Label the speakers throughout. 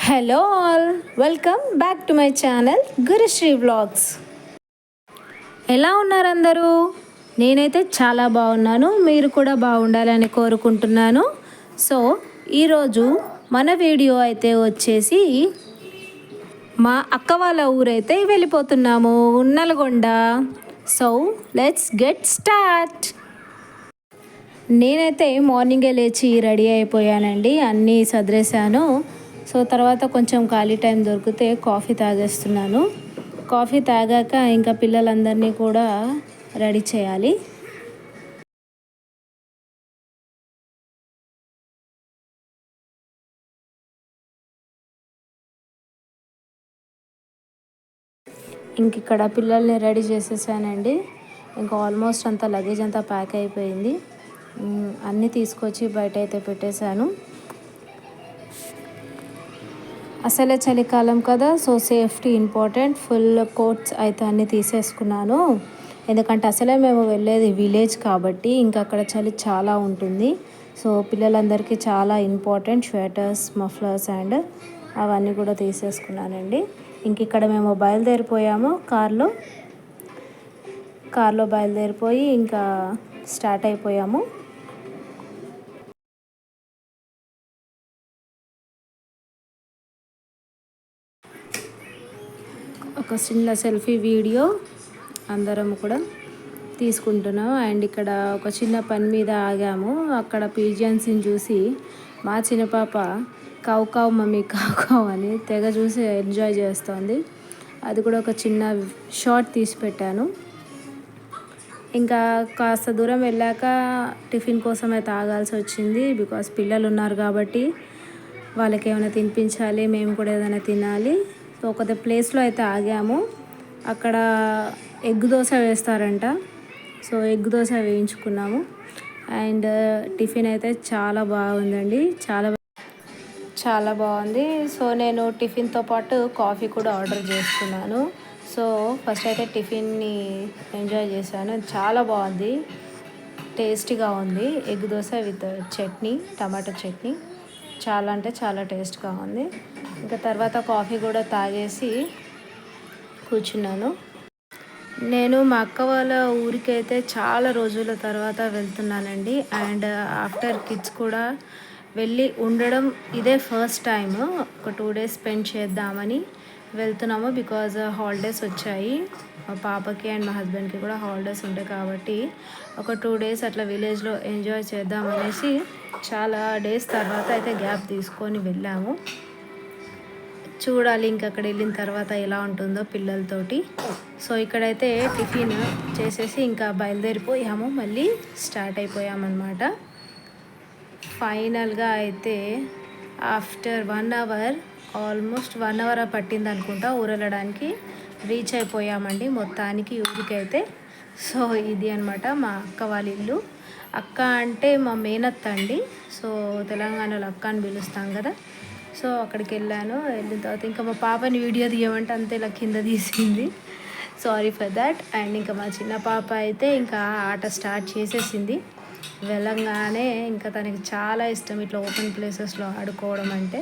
Speaker 1: Hello all, welcome back to my channel Gurushree vlogs. ఎలా ఉన్నారు అందరూ? నేనైతే చాలా బాగున్నాను. మీరు కూడా బాగుండాలని కోరుకుంటున్నాను. సో ఈరోజు మన వీడియో అయితే వచ్చేసి మా అక్క వాళ్ళ ఊరైతే వెళ్ళిపోతున్నాము, Nalgonda. So let's get start. నేనైతే మార్నింగే లేచి రెడీ అయిపోయానండి, అన్నీ సదిరేశాను. సో తర్వాత కొంచెం ఖాళీ టైం దొరికితే కాఫీ తాగేస్తున్నాను. కాఫీ తాగాక ఇంకా పిల్లలందరినీ కూడా రెడీ చేయాలి. ఇంక ఇక్కడ పిల్లల్ని రెడీ చేసేసానండి. ఇంకా ఆల్మోస్ట్ అంతా లగేజ్ అంతా ప్యాక్ అయిపోయింది. అన్నీ తీసుకొచ్చి బయట అయితే పెట్టేశాను. అసలే చలికాలం కదా, so safety important. Full coats అయితే అన్నీ తీసేసుకున్నాను. ఎందుకంటే అసలే మేము వెళ్ళేది విలేజ్ కాబట్టి ఇంకా అక్కడ చలి చాలా ఉంటుంది. సో పిల్లలందరికీ చాలా ఇంపార్టెంట్ స్వెటర్స్, మఫ్లర్స్ అండ్ అవన్నీ కూడా తీసేసుకున్నానండి. ఇంక ఇక్కడ మేము బయలుదేరిపోయాము. కార్లో బయలుదేరిపోయి ఇంకా స్టార్ట్ అయిపోయాము. ఒక చిన్న సెల్ఫీ వీడియో అందరం కూడా తీసుకుంటున్నాం. అండ్ ఇక్కడ ఒక చిన్న పని మీద ఆగాము. అక్కడ పీజియన్స్ని చూసి మా చిన్న పాప కావు కావు మమ్మీ కావు కావు అని తెగ చూసి ఎంజాయ్ చేస్తోంది. అది కూడా ఒక చిన్న షార్ట్ తీసి పెట్టాను. ఇంకా కాస్త దూరం వెళ్ళాక టిఫిన్ కోసం అయితే ఆగాల్సి వచ్చింది. బికాస్ పిల్లలు ఉన్నారు కాబట్టి వాళ్ళకి ఏమైనా తినిపించాలి, మేము కూడా ఏదైనా తినాలి. సో ఒక ప్లేస్లో అయితే ఆగాము. అక్కడ ఎగ్ దోశ వేస్తారంట. సో ఎగ్ దోశ వేయించుకున్నాము. అండ్ టిఫిన్ అయితే చాలా బాగుందండి, చాలా బాగుంది. సో నేను టిఫిన్తో పాటు కాఫీ కూడా ఆర్డర్ చేసుకున్నాను. సో ఫస్ట్ అయితే టిఫిన్ని ఎంజాయ్ చేశాను. చాలా బాగుంది, టేస్టీగా ఉంది. Egg dosa with chutney, tomato chutney చాలా అంటే చాలా టేస్ట్గా ఉంది. ఇంకా తర్వాత కాఫీ కూడా తాగేసి కూర్చున్నాను. నేను మా అక్క వాళ్ళ ఊరికైతే చాలా రోజుల తర్వాత వెళ్తున్నానండి. అండ్ ఆఫ్టర్ కిడ్స్ కూడా వెళ్ళి ఉండడం ఇదే ఫస్ట్ టైం. ఒక 2 days స్పెండ్ చేద్దామని వెళ్తున్నాము. బికాజ్ హాలిడేస్ వచ్చాయి మా పాపకి అండ్ మా హస్బెండ్కి కూడా హాలిడేస్ ఉంటాయి కాబట్టి ఒక 2 days అట్లా విలేజ్లో ఎంజాయ్ చేద్దామనేసి చాలా డేస్ తర్వాత అయితే గ్యాప్ తీసుకొని వెళ్ళాము. చూడాలి ఇంక అక్కడ వెళ్ళిన తర్వాత ఎలా ఉంటుందో పిల్లలతోటి. సో ఇక్కడైతే టిఫిన్ చేసేసి ఇంకా బయలుదేరిపోయాము, మళ్ళీ స్టార్ట్ అయిపోయామన్నమాట. ఫైనల్గా అయితే ఆఫ్టర్ 1 hour, ఆల్మోస్ట్ 1 hour పట్టింది అనుకుంటా ఊరెళ్ళడానికి. రీచ్ అయిపోయామండి మొత్తానికి ఊరికైతే. సో ఇది అనమాట మా అక్క వాళ్ళ ఇల్లు. అక్క అంటే మా మేనత్త అండి. సో తెలంగాణలో అక్క అని పిలుస్తాం కదా. సో అక్కడికి వెళ్ళిన తర్వాత ఇంకా మా పాపని వీడియో తీయమంటే అంతే ఇలా కింద తీసింది, సారీ ఫర్ దాట్. అండ్ ఇంకా మా చిన్న పాప అయితే ఇంకా ఆట స్టార్ట్ చేసేసింది. వెళ్ళంగానే ఇంకా తనకి చాలా ఇష్టం ఇట్లా ఓపెన్ ప్లేసెస్లో ఆడుకోవడం అంటే.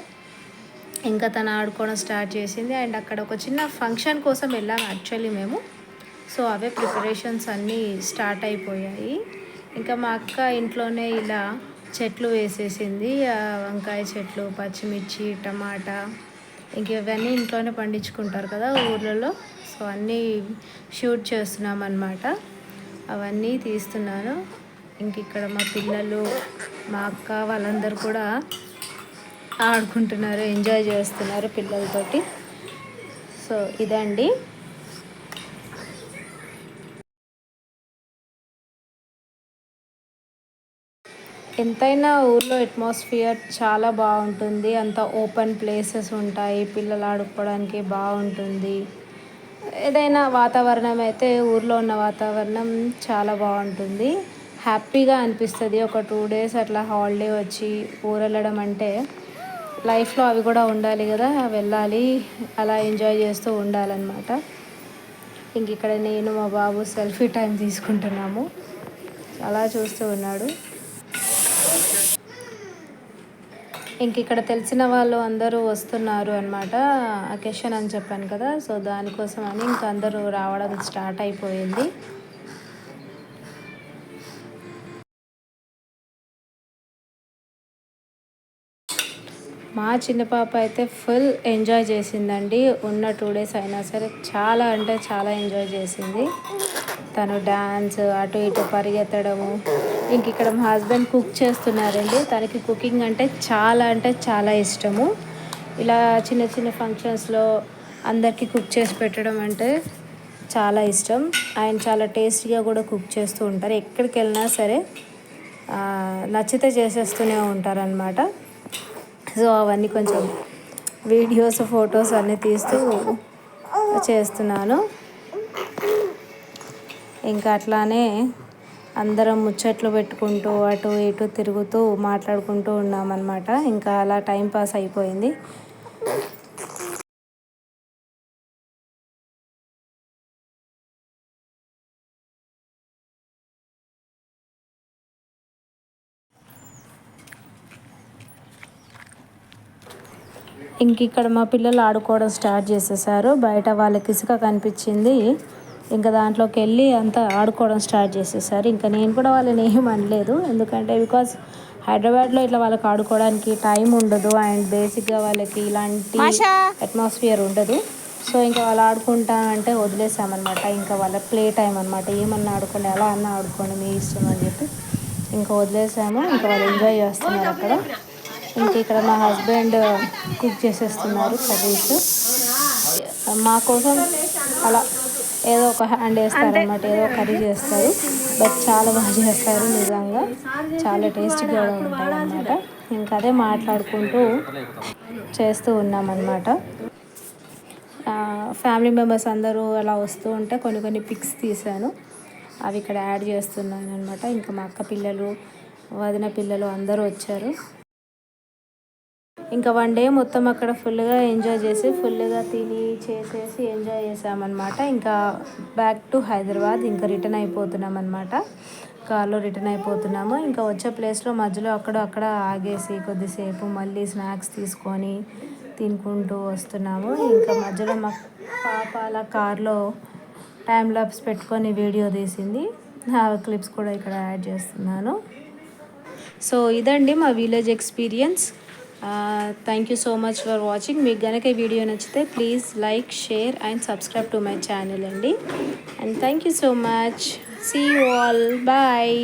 Speaker 1: ఇంకా తను ఆడుకోవడం స్టార్ట్ చేసింది. అండ్ అక్కడ ఒక చిన్న ఫంక్షన్ కోసం వెళ్ళాము యాక్చువల్లీ మేము. సో అవే ప్రిపరేషన్స్ అన్నీ స్టార్ట్ అయిపోయాయి. ఇంకా మా అక్క ఇంట్లోనే ఇలా చెట్లు వేసేసింది, వంకాయ చెట్లు, పచ్చిమిర్చి, టమాటా, ఇంక ఇవన్నీ ఇంట్లోనే పండించుకుంటారు కదా ఊర్లలో. సో అన్నీ షూట్ చేస్తున్నాం అన్నమాట, అవన్నీ తీస్తున్నాను. ఇంక ఇక్కడ మా పిల్లలు, మా అక్క వాళ్ళందరూ కూడా ఆడుకుంటున్నారు, ఎంజాయ్ చేస్తున్నారు పిల్లలతోటి. సో ఇదండి. ఎంతైనా ఊర్లో అట్మాస్ఫియర్ చాలా బాగుంటుంది. అంత ఓపెన్ ప్లేసెస్ ఉంటాయి, పిల్లలు ఆడుకోవడానికి బాగుంటుంది. ఏదైనా వాతావరణం అయితే ఊర్లో ఉన్న వాతావరణం చాలా బాగుంటుంది, హ్యాపీగా అనిపిస్తుంది. ఒక 2 days అట్లా హాలిడే వచ్చి ఊరు వెళ్ళడం అంటే లైఫ్లో అవి కూడా ఉండాలి కదా, వెళ్ళాలి, అలా ఎంజాయ్ చేస్తూ ఉండాలన్నమాట. ఇంక ఇక్కడ నేను మా బాబు సెల్ఫీ టైం తీసుకుంటున్నాము, అలా చూస్తూ ఉన్నాడు. ఇంక ఇక్కడ తెలిసిన వాళ్ళు అందరూ వస్తున్నారు అనమాట. అకేషన్ అని చెప్పాను కదా, సో దానికోసం అని ఇంకా అందరూ రావడం స్టార్ట్ అయిపోయింది. మా చిన్న పాప అయితే ఫుల్ ఎంజాయ్ చేసిందండి. ఉన్న 2 days అయినా సరే చాలా అంటే చాలా ఎంజాయ్ చేసింది. తను డ్యాన్స్, అటు ఇటు పరిగెత్తడము. ఇంక ఇక్కడ మా హస్బెండ్ కుక్ చేస్తున్నారండి. తనకి కుకింగ్ అంటే చాలా ఇష్టము. ఇలా చిన్న చిన్న ఫంక్షన్స్లో అందరికీ కుక్ చేసి పెట్టడం అంటే చాలా ఇష్టం. ఆయన చాలా టేస్టీగా కూడా కుక్ చేస్తూ ఉంటారు. ఎక్కడికి వెళ్ళినా సరే నచ్చితే చేసేస్తూనే ఉంటారనమాట. సో అవన్నీ కొంచెం వీడియోస్, ఫొటోస్ అన్నీ తీస్తూ చేస్తున్నాను. ఇంకా అట్లానే అందరం ముచ్చట్లు పెట్టుకుంటూ అటు ఇటు తిరుగుతూ మాట్లాడుకుంటూ ఉన్నామన్నమాట. ఇంకా అలా టైం పాస్ అయిపోయింది. ఇంక ఇక్కడ మా పిల్లలు ఆడుకోవడం స్టార్ట్ చేసేసారు. బయట వాళ్ళకి ఇసుక కనిపించింది, ఇంకా దాంట్లోకి వెళ్ళి అంతా ఆడుకోవడం స్టార్ట్ చేసేసారు. ఇంకా నేను కూడా వాళ్ళని ఏం అనలేదు, ఎందుకంటే బికాస్ హైదరాబాద్లో ఇట్లా వాళ్ళకి ఆడుకోవడానికి టైం ఉండదు అండ్ బేసిక్గా వాళ్ళకి ఇలాంటి అట్మాస్ఫియర్ ఉండదు. సో ఇంకా వాళ్ళు ఆడుకుంటా అంటే వదిలేసామన్నమాట. ఇంకా వాళ్ళ ప్లే టైం అనమాట. ఏమన్నా ఆడుకోండి, ఎలా అన్నా ఆడుకోండి, మీ ఇష్టం అని చెప్పి ఇంకా వదిలేసాము. ఇంకా వాళ్ళు ఎంజాయ్ చేస్తున్నారు అక్కడ. ఇంక ఇక్కడ మా హస్బెండ్ కుక్ చేసేస్తున్నారు కర్రీస్. మా కోసం అలా ఏదో ఒక హ్యాండ్ వేస్తారనమాట, ఏదో కర్రీ చేస్తారు. బట్ చాలా బాగా చేస్తారు, నిజంగా చాలా టేస్టీగా ఉంటాయి అన్నమాట. ఇంకా అదే మాట్లాడుకుంటూ చేస్తూ ఉన్నామన్నమాట. ఫ్యామిలీ మెంబర్స్ అందరూ అలా వస్తూ ఉంటే కొన్ని పిక్స్ తీశాను, అవి ఇక్కడ యాడ్ చేస్తున్నాను అనమాట. ఇంకా మా అక్క పిల్లలు, వదిన పిల్లలు అందరూ వచ్చారు. ఇంకా 1 day మొత్తం అక్కడ ఫుల్గా ఎంజాయ్ చేసి ఫుల్గా తిని చేసేసి ఎంజాయ్ చేసామన్నమాట. ఇంకా బ్యాక్ టు హైదరాబాద్ ఇంకా రిటర్న్ అయిపోతున్నాం అనమాట. కార్లో రిటర్న్ అయిపోతున్నాము. ఇంకా వచ్చే ప్లేస్లో మధ్యలో అక్కడ ఆగేసి కొద్దిసేపు మళ్ళీ స్నాక్స్ తీసుకొని తినుకుంటూ వస్తున్నాము. ఇంకా మధ్యలో మా పాప అలా కార్లో టైం ల్యాప్స్ పెట్టుకొని వీడియో తీసింది. ఆ క్లిప్స్ కూడా ఇక్కడ యాడ్ చేస్తున్నాను. సో ఇదండి మా village experience. Thank you so much for watching. మీకు కనుక ఈ వీడియో నచ్చితే please like, share and subscribe to my channel అండి. And thank you so much. See you all. Bye.